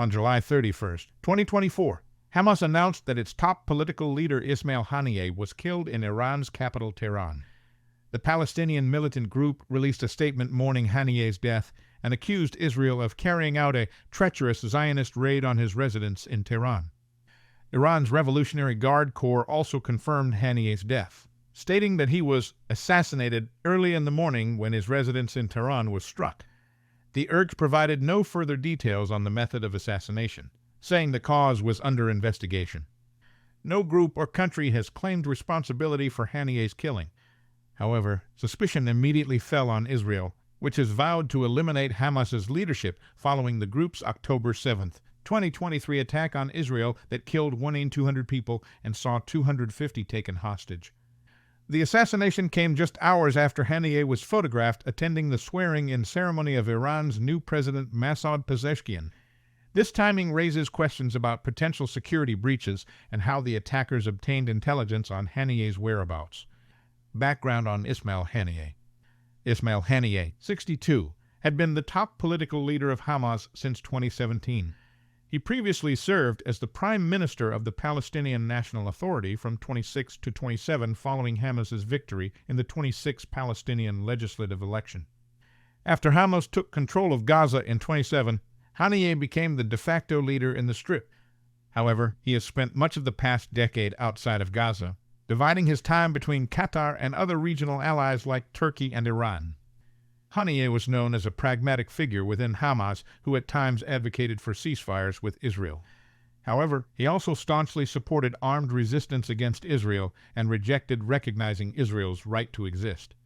On July 31st, 2024, Hamas announced that its top political leader Ismail Haniyeh was killed in Iran's capital, Tehran. The Palestinian militant group released a statement mourning Haniyeh's death and accused Israel of carrying out a treacherous Zionist raid on his residence in Tehran. Iran's Revolutionary Guard Corps also confirmed Haniyeh's death, stating that he was assassinated early in the morning when his residence in Tehran was struck. The IRG provided no further details on the method of assassination, saying the cause was under investigation. No group or country has claimed responsibility for Haniyeh's killing. However, suspicion immediately fell on Israel, which has vowed to eliminate Hamas's leadership following the group's October 7, 2023 attack on Israel that killed 1,200 people and saw 250 taken hostage. The assassination came just hours after Haniyeh was photographed attending the swearing-in ceremony of Iran's new president Masoud Pezeshkian. This timing raises questions about potential security breaches and how the attackers obtained intelligence on Haniyeh's whereabouts. Background on Ismail Haniyeh. Ismail Haniyeh, 62, had been the top political leader of Hamas since 2017. He previously served as the Prime Minister of the Palestinian National Authority from 26 to 27 following Hamas's victory in the 26 Palestinian legislative election. After Hamas took control of Gaza in 27, Haniyeh became the de facto leader in the Strip. However, he has spent much of the past decade outside of Gaza, dividing his time between Qatar and other regional allies like Turkey and Iran. Haniyeh was known as a pragmatic figure within Hamas who at times advocated for ceasefires with Israel. However, he also staunchly supported armed resistance against Israel and rejected recognizing Israel's right to exist.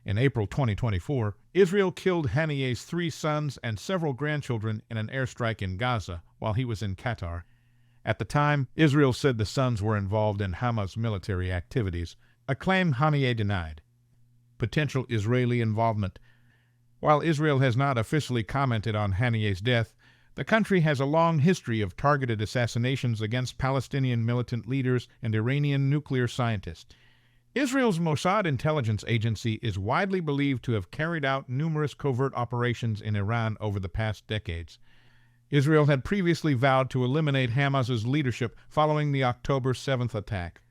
In April 2024, Israel killed Haniyeh's 3 sons and several grandchildren in an airstrike in Gaza while he was in Qatar. At the time, Israel said the sons were involved in Hamas military activities, a claim Haniyeh denied. Potential Israeli involvement. While Israel has not officially commented on Haniyeh's death, the country has a long history of targeted assassinations against Palestinian militant leaders and Iranian nuclear scientists. Israel's Mossad intelligence agency is widely believed to have carried out numerous covert operations in Iran over the past decades. Israel had previously vowed to eliminate Hamas's leadership following the October 7th attack.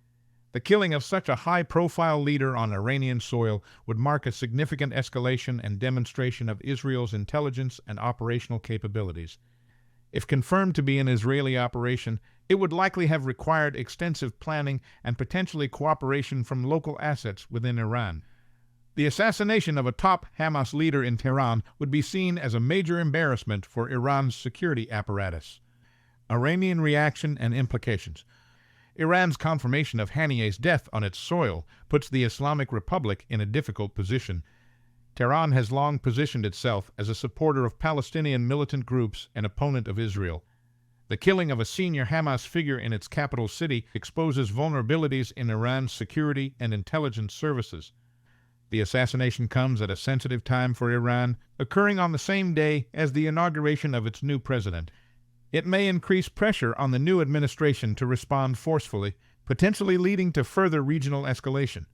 The killing of such a high-profile leader on Iranian soil would mark a significant escalation and demonstration of Israel's intelligence and operational capabilities. If confirmed to be an Israeli operation, it would likely have required extensive planning and potentially cooperation from local assets within Iran. The assassination of a top Hamas leader in Tehran would be seen as a major embarrassment for Iran's security apparatus. Iranian reaction and implications. Iran's confirmation of Haniyeh's death on its soil puts the Islamic Republic in a difficult position. Tehran has long positioned itself as a supporter of Palestinian militant groups and opponent of Israel. The killing of a senior Hamas figure in its capital city exposes vulnerabilities in Iran's security and intelligence services. The assassination comes at a sensitive time for Iran, occurring on the same day as the inauguration of its new president. It may increase pressure on the new administration to respond forcefully, potentially leading to further regional escalation.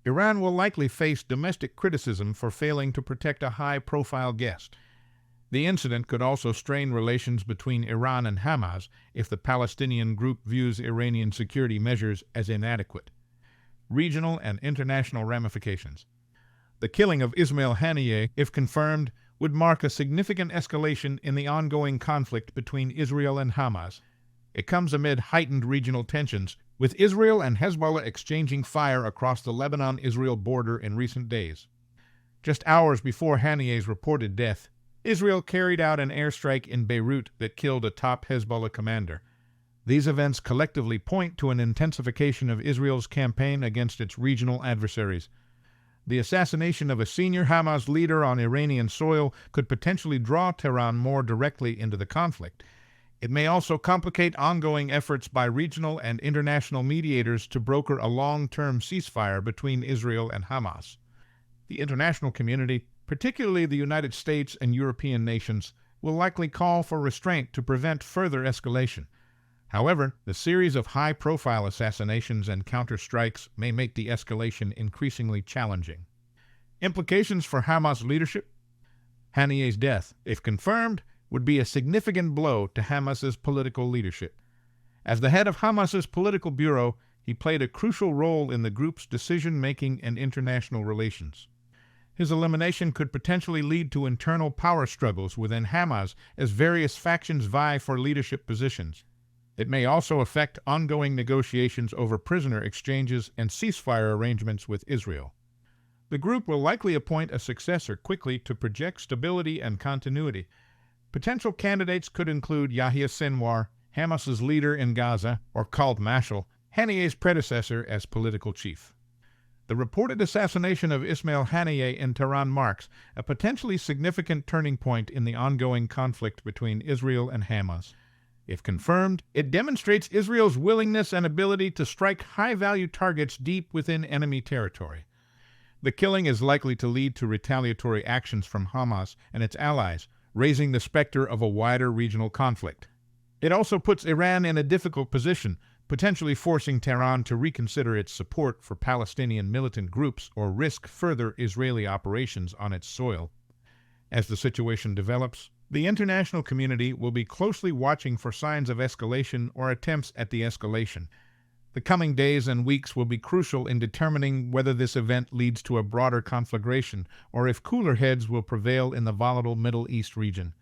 Iran will likely face domestic criticism for failing to protect a high-profile guest. The incident could also strain relations between Iran and Hamas if the Palestinian group views Iranian security measures as inadequate. Regional and international ramifications. The killing of Ismail Haniyeh, if confirmed, would mark a significant escalation in the ongoing conflict between Israel and Hamas. It comes amid heightened regional tensions, with Israel and Hezbollah exchanging fire across the Lebanon-Israel border in recent days. Just hours before Haniyeh's reported death, Israel carried out an airstrike in Beirut that killed a top Hezbollah commander. These events collectively point to an intensification of Israel's campaign against its regional adversaries. The assassination of a senior Hamas leader on Iranian soil could potentially draw Tehran more directly into the conflict. It may also complicate ongoing efforts by regional and international mediators to broker a long-term ceasefire between Israel and Hamas. The international community, particularly the United States and European nations, will likely call for restraint to prevent further escalation. However, the series of high-profile assassinations and counter-strikes may make the escalation increasingly challenging. Implications for Hamas leadership? Haniyeh's death, if confirmed, would be a significant blow to Hamas's political leadership. As the head of Hamas's political bureau, he played a crucial role in the group's decision-making and international relations. His elimination could potentially lead to internal power struggles within Hamas as various factions vie for leadership positions. It may also affect ongoing negotiations over prisoner exchanges and ceasefire arrangements with Israel. The group will likely appoint a successor quickly to project stability and continuity. Potential candidates could include Yahya Sinwar, Hamas's leader in Gaza, or Khaled Mashal, Haniyeh's predecessor as political chief. The reported assassination of Ismail Haniyeh in Tehran marks a potentially significant turning point in the ongoing conflict between Israel and Hamas. If confirmed, it demonstrates Israel's willingness and ability to strike high-value targets deep within enemy territory. The killing is likely to lead to retaliatory actions from Hamas and its allies, raising the specter of a wider regional conflict. It also puts Iran in a difficult position, potentially forcing Tehran to reconsider its support for Palestinian militant groups or risk further Israeli operations on its soil. As the situation develops, the international community will be closely watching for signs of escalation or attempts at de-escalation. The coming days and weeks will be crucial in determining whether this event leads to a broader conflagration or if cooler heads will prevail in the volatile Middle East region.